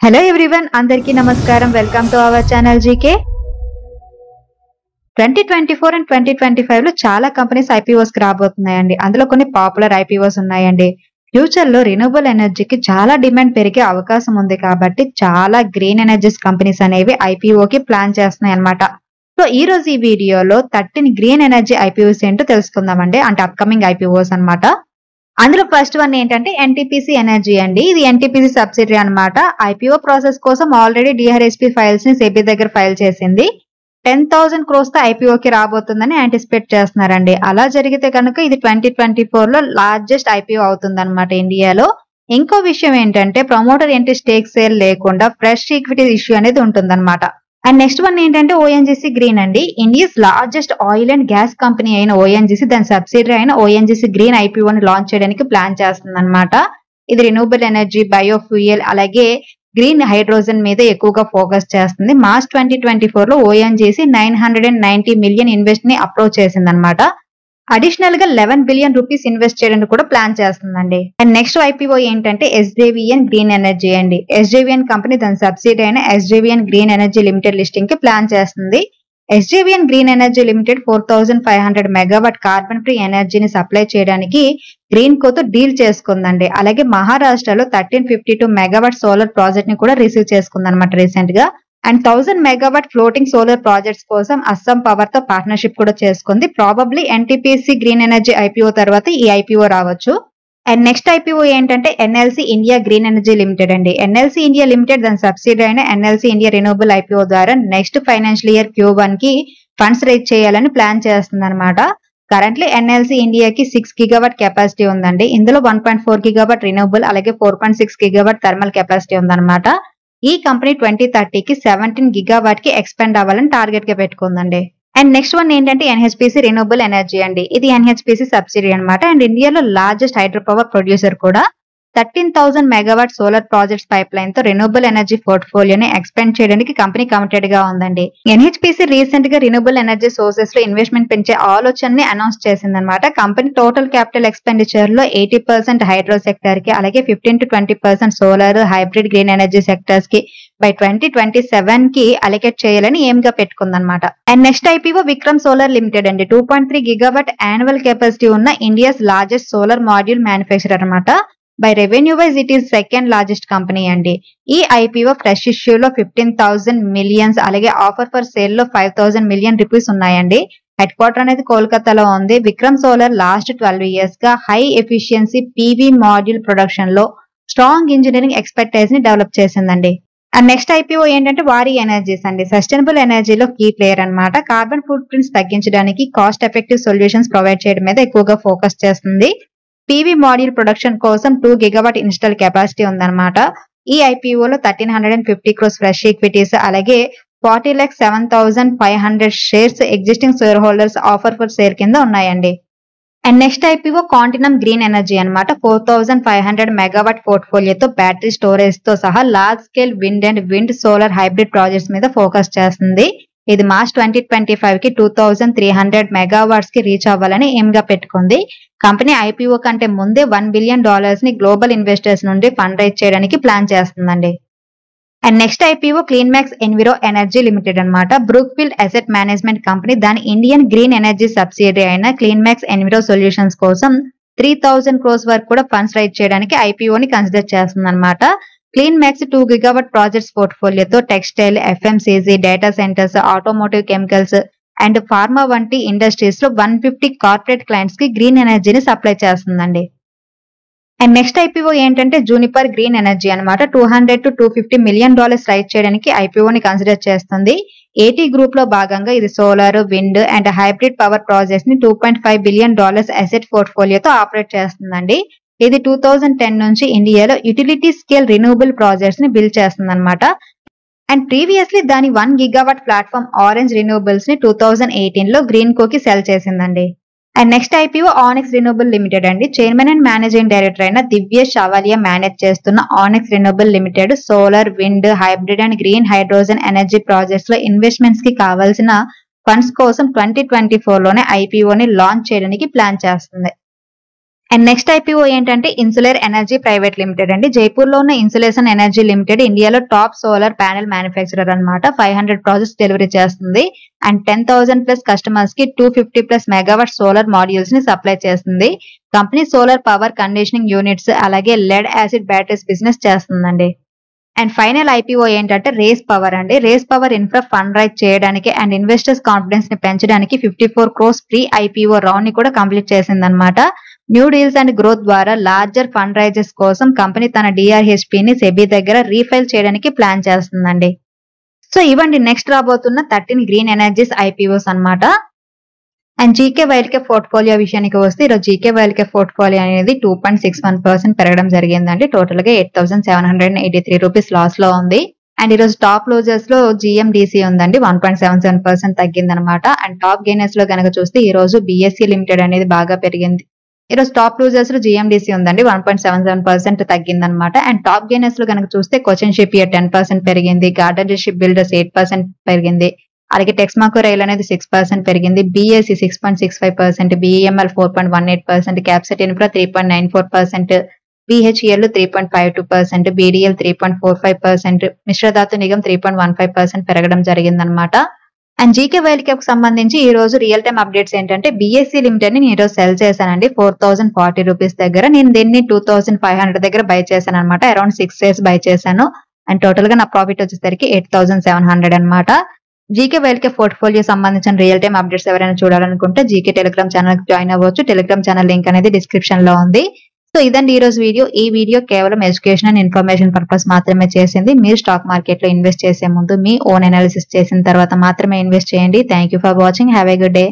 Hello everyone, అందరికీ నమస్కారం. Welcome to our channel GK. 2024 and 2025 లో చాలా కంపెనీస్ ఐపీఓస్ కి రాబోతున్నాయండి. అందులో కొన్ని పాపులర్ ఐపీఓస్ ఉన్నాయండి. ఫ్యూచర్ లో రిన్యూవబుల్ ఎనర్జీకి చాలా డిమాండ్ పెరిగే అవకాశం ఉంది కాబట్టి చాలా గ్రీన్ ఎనర్జీస్ కంపెనీస్ అనేవి ఐపీఓ కి ప్లాన్ చేస్తున్నాయి అన్నమాట. సో ఈ రోజు ఈ వీడియోలో 13 గ్రీన్ ఎనర్జీ ఐపీఓస్ ఏంటో తెలుసుకుందామండి. అంటే అప్కమింగ్ ఐపీఓస్ అన్నమాట. అందులో ఫస్ట్ వన్ ఏంటంటే ఎన్టీపీసీ ఎనర్జీ అండి. ఇది ఎన్టీపీసీ సబ్సిడరీ అన్నమాట. ఐపీఓ ప్రాసెస్ కోసం ఆల్రెడీ డిఆర్ఎస్పీ ఫైల్స్ ని సెబీ దగ్గర ఫైల్ చేసింది. 10,000 crores తో ఐపీఓకి రాబోతుందని యాంటిసిపేట్ చేస్తున్నారండి. అలా జరిగితే కనుక ఇది 2024 లో లార్జెస్ట్ ఐపీఓ అవుతుంది అనమాట ఇండియాలో. ఇంకో విషయం ఏంటంటే ప్రమోటర్ ఎంట్రీ స్టేక్ సేల్ లేకుండా ఫ్రెష్ ఈక్విటీ ఇష్యూ అనేది ఉంటుందన్నమాట. అండ్ నెక్స్ట్ వన్ ఏంటంటే ఓఎన్జీసీ గ్రీన్ అండి. India's largest oil and gas company అయిన ఓఎన్జీసీ దాని సబ్సిడరీ అయిన ఓఎన్జీసీ గ్రీన్ ఐపీఓని లాంచ్ చేయడానికి ప్లాన్ చేస్తుంది అనమాట. ఇది రిన్యూవబుల్ ఎనర్జీ, బయోఫ్యూయల్ అలాగే గ్రీన్ హైడ్రోజన్ మీద ఎక్కువగా ఫోకస్ చేస్తుంది. మార్చ్ 2024 లో ఓఎన్జీసీ 990 మిలియన్ ఇన్వెస్ట్ ని అప్రోచ్ చేసింది అనమాట. అడిషనల్ గా 11 బిలియన్ రూపీస్ ఇన్వెస్ట్ చేయడానికి కూడా ప్లాన్ చేస్తుందండి. అండ్ నెక్స్ట్ ఐపీఓ ఏంటంటే ఎస్జేవిఎన్ గ్రీన్ ఎనర్జీ అండి. ఎస్జేవిఎన్ కంపెనీ దాని సబ్సిడరీ అయిన SJVN green energy limited listing కి ప్లాన్ చేస్తుంది. SJVN green energy limited 4,500 megawatt carbon free ఎనర్జీని సప్లై చేయడానికి గ్రీన్ కోతో డీల్ చేసుకుందండి. అలాగే మహారాష్ట్రలో 1352 మెగావాట్ సోలార్ ప్రాజెక్ట్ ని కూడా రిసీవ్ చేసుకుందన్నమాట రీసెంట్ గా. And 1000 megawatt floating solar projects కోసం అస్సాం పవర్ తో పార్ట్నర్షిప్ కూడా చేసుకుంది. Probably NTPC green energy IPO తర్వాత ఈ ఐపీఓ రావచ్చు. అండ్ నెక్స్ట్ ఐపీఓ ఏంటంటే NLC India green energy limited అండి. ఎన్ఎల్సీ ఇండియా లిమిటెడ్ దాని సబ్సిడరీ అయిన ఎన్ఎల్సీ ఇండియా రిన్యూవబుల్ ఐపీఓ ద్వారా నెక్స్ట్ ఫైనాన్షియల్ ఇయర్ Q1 కి ఫండ్స్ రేజ్ చేయాలని ప్లాన్ చేస్తుంది అనమాట. కరెంట్లీ ఎన్ఎల్సీ ఇండియాకి 6 గిగావాట్ కెపాసిటీ ఉందండి. ఇందులో 1.4 గిగావాట్ రిన్యూవబుల్ అలాగే 4.6 గిగావాట్ థర్మల్ కెపాసిటీ ఉందన్నమాట. ఈ కంపెనీ 2030కి 17 గిగావాట్ కి ఎక్స్పాండ్ అవ్వాలని టార్గెట్ గా పెట్టుకుందండి. అండ్ నెక్స్ట్ వన్ ఏంటంటే ఎన్హెచ్పిసి రిన్యూవబుల్ ఎనర్జీ అండి. ఇది ఎన్హెచ్పిసి సబ్సిడరీ అనమాట. అండ్ ఇండియాలో లార్జెస్ట్ హైడ్రో పవర్ ప్రొడ్యూసర్ కూడా. 13,000 megawatt solar projects pipe line తో రిన్యూవబుల్ ఎనర్జీ పోర్ట్ఫోలియోని ఎక్స్పాండ్ చేయడానికి కంపెనీ కమిటెడ్ గా ఉందండి. ఎన్హెచ్పిసి రీసెంట్ గా రిన్యూవబుల్ ఎనర్జీ సోర్సెస్ లో ఇన్వెస్ట్మెంట్ పెంచే ఆలోచనని అనౌన్స్ చేసిందనమాట. కంపెనీ టోటల్ క్యాపిటల్ ఎక్స్పెండిచర్ లో 80% హైడ్రో సెక్టర్ కి అలాగే 15 to 20% solar, hybrid, green energy sectors కి బై 2027 కి అలొకేట్ చేయాలని ఎయిమ్ గా పెట్టుకుందనమాట. And next IPO Vikram Solar Limited అండి. 2.3 గిగావాట్ యాన్యువల్ కెపాసిటీ ఉన్న India's largest solar module manufacturer అనమాట. By revenue wise it is second largest company అండి. ఈ ఐపీఓ ఫ్రెష్ ఇష్యూలో 15,000 మిలియన్స్ అలాగే ఆఫర్ ఫర్ సేల్ లో 5,000 మిలియన్ రూపీస్ ఉన్నాయండి. హెడ్ క్వార్టర్ అనేది కోల్కతాలో ఉంది. విక్రమ్ సోలార్ లాస్ట్ 12 years గా high efficiency PV module production లో స్ట్రాంగ్ ఇంజనీరింగ్ ఎక్స్పర్టైజ్ ని డెవలప్ చేసిందండి. అండ్ నెక్స్ట్ ఐపీఓ ఏంటంటే వారీ ఎనర్జీస్ అండి. సస్టైనబుల్ ఎనర్జీలో కీ ప్లేయర్ అనమాట. కార్బన్ ఫుట్ ప్రింట్స్ తగ్గించడానికి కాస్ట్ ఎఫెక్టివ్ సొల్యూషన్స్ ప్రొవైడ్ చేయడం మీద ఎక్కువగా ఫోకస్ చేస్తుంది. పీవీ మాడ్యూల్ ప్రొడక్షన్ కోసం 2 గిగావాట్ ఇన్స్టాల్ కెపాసిటీ ఉందన్నమాట. ఈ ఐపీఓలో 1,350 crores ఫ్రెష్ ఈక్విటీస్ అలాగే 40,07,500 shares existing share holders offer for sale కింద ఉన్నాయండి. And next IPO Continuum green energy అనమాట. 4,500 మెగావాట్ పోర్ట్ఫోలియోతో బ్యాటరీ స్టోరేజ్ తో సహా large scale wind and wind solar hybrid projects మీద ఫోకస్ చేస్తుంది. ఇది మార్చ్ 2025 కి 2,300 మెగావాట్స్ కి రీచ్ అవ్వాలని ఎయిమ్ గా పెట్టుకుంది. కంపెనీ ఐపీఓ కంటే ముందే $1 బిలియన్ ని గ్లోబల్ ఇన్వెస్టర్స్ నుండి ఫండ్ రైజ్ చేయడానికి ప్లాన్ చేస్తుందండి. And next IPO clean max enviro energy limited అనమాట. బ్రూక్ఫీల్డ్ అసెట్ మేనేజ్మెంట్ కంపెనీ దాని ఇండియన్ గ్రీన్ ఎనర్జీ సబ్సిడరీ అయిన క్లీన్ మ్యాక్స్ ఎన్విరో సొల్యూషన్స్ కోసం 3,000 crores వరకు కూడా ఫండ్స్ రైజ్ చేయడానికి ఐపీఓని కన్సిడర్ చేస్తుంది అనమాట. క్లీన్ మ్యాక్స్ 2 గిగావాట్ ప్రాజెక్ట్స్ పోర్ట్ఫోలియోతో textile, FMCG, data centres, automotive, chemicals and pharma వంటి ఇండస్ట్రీస్ లో 150 కార్పొరేట్ క్లయింట్స్ కి గ్రీన్ ఎనర్జీని సప్లై చేస్తుందండి. అండ్ నెక్స్ట్ ఐపీఓ ఏంటంటే జూనిపర్ గ్రీన్ ఎనర్జీ అనమాట. $200 to $250 మిలియన్ రైజ్ చేయడానికి ఐపీఓని కన్సిడర్ చేస్తుంది. ఏటీ గ్రూప్ లో భాగంగా ఇది solar, wind and hybrid power projects ని $2.5 బిలియన్ అసెట్ పోర్ట్ఫోలియోతో ఆపరేట్ చేస్తుందండి. ఇది 2010 నుంచి ఇండియాలో యూటిలిటీ స్కేల్ రిన్యూవబుల్ ప్రాజెక్ట్స్ ని బిల్డ్ చేస్తుంది అనమాట. అండ్ ప్రీవియస్లీ దాని 1 గిగావాట్ ప్లాట్ఫామ్ ఆరెంజ్ రిన్యూవబుల్స్ ని 2018 లో గ్రీన్ కోకి సెల్ చేసిందండి. And next IPO Onix renewable limited అండి. చైర్మన్ అండ్ మేనేజింగ్ డైరెక్టర్ అయిన దివ్య షావాలియా మేనేజ్ చేస్తున్న Onix renewable limited solar, wind, hybrid and green hydrogen energy projects లో ఇన్వెస్ట్మెంట్స్ కి కావాల్సిన ఫండ్స్ కోసం 2024 లోనే ఐపీఓని లాంచ్ చేయడానికి ప్లాన్ చేస్తుంది. అండ్ నెక్స్ట్ ఐపీఓ ఏంటంటే ఇన్సులేర్ ఎనర్జీ ప్రైవేట్ లిమిటెడ్ అండి. జైపూర్ లో ఉన్న ఇన్సులేషన్ ఎనర్జీ లిమిటెడ్ ఇండియాలో టాప్ సోలార్ ప్యానెల్ మ్యానుఫ్యాక్చరర్ అన్నమాట. 500 ప్రాజెక్ట్స్ డెలివరీ చేస్తుంది అండ్ 10,000 ప్లస్ కస్టమర్స్ కి 250 ప్లస్ మెగావాట్ సోలార్ మాడ్యూల్స్ ని సప్లై చేస్తుంది. Company solar power conditioning units అలాగే లెడ్ యాసిడ్ బ్యాటరీస్ బిజినెస్ చేస్తుందండి. అండ్ ఫైనల్ ఐపీఓ ఏంటంటే రేస్ పవర్ అండి. Rays power infra fund raise చేయడానికి అండ్ ఇన్వెస్టర్స్ కాన్ఫిడెన్స్ ని పెంచడానికి 54 క్రోర్స్ ప్రీ ఐపీఓ రౌండ్ ని కూడా కంప్లీట్ చేసిందన్నమాట. న్యూ డీల్స్ అండ్ గ్రోత్ ద్వారా లార్జర్ ఫండ్ రైజెస్ కోసం కంపెనీ తన డిఆర్హెచ్పి ని సెబీ దగ్గర రీఫైల్ చేయడానికి ప్లాన్ చేస్తుందండి. సో ఇవ్వండి నెక్స్ట్ రాబోతున్న 13 గ్రీన్ ఎనర్జీస్ ఐపీఓస్ అన్నమాట. And GK wild Cape portfolio విషయానికి వస్తే ఈరోజు జీకే వైల్డ్ కేప్ పోర్ట్ఫోలియో అనేది 2.61% పెరగడం జరిగిందండి. టోటల్ గా 8,783 రూపీస్ లాస్ లో ఉంది. అండ్ ఈరోజు టాప్ క్లోజర్స్ లో జిఎండిసి ఉందండి, 1.77% తగ్గిందనమాట. అండ్ టాప్ గెయినర్స్ లో కనుక చూస్తే ఈ రోజు బిఎస్సి లిమిటెడ్ అనేది బాగా పెరిగింది. ఈరోజు టాప్ లూజర్స్ లో జిఎండిసి ఉందండి, 1.77% తగ్గిందనమాట. అండ్ టాప్ గెయినర్స్ లో కనుక చూస్తే కోచిన్ షిప్ ఇయర్ 10% పెరిగింది, గార్డెన్ షిప్ బిల్డర్స్ 8% పెరిగింది, అలాగే టెక్స్మాకో రైల్ అనేది 6% పెరిగింది, BSE 6.65%, BEML 4.18%, Capacite infra 3.94%, BHEL 3.52%, BDL 3.45%, Mishra Dhatu Nigam 3.15% పెరగడం జరిగిందనమాట. అండ్ జీకే వైల్డ్ కేప్ సంబంధించి ఈ రోజు రియల్ టైమ్ అప్డేట్స్ ఏంటంటే బిఎస్సి లిమిటెడ్ ని నేను ఈరోజు సెల్ చేశానండి 4,040 రూపీస్ దగ్గర. నేను దీన్ని 2,500 దగ్గర బై చేశాను అనమాట. అరౌండ్ 6 షేర్స్ బై చేశాను. అండ్ టోటల్ గా నా ప్రాఫిట్ వచ్చేసరికి 8,700 అనమాట. జీకే వైల్డ్ కేప్ పోర్ట్ఫోలియో సంబంధించిన రియల్ టైమ్ అప్డేట్స్ ఎవరైనా చూడాలనుకుంటే జీకే టెలిగ్రామ్ ఛానల్ జాయిన్ అవ్వచ్చు. టెలిగ్రామ్ ఛానల్ లింక్ అనేది డిస్క్రిప్షన్ లో ఉంది. సో ఇదండి ఈ రోజు వీడియో. ఈ వీడియో కేవలం ఎడ్యుకేషన్ అండ్ ఇన్ఫర్మేషన్ పర్పస్ మాత్రమే చేసింది. మీరు స్టాక్ మార్కెట్ లో ఇన్వెస్ట్ చేసే ముందు మీ ఓన్ అనాలిసిస్ చేసిన తర్వాత మాత్రమే ఇన్వెస్ట్ చేయండి. Thank you for watching. Have a good day.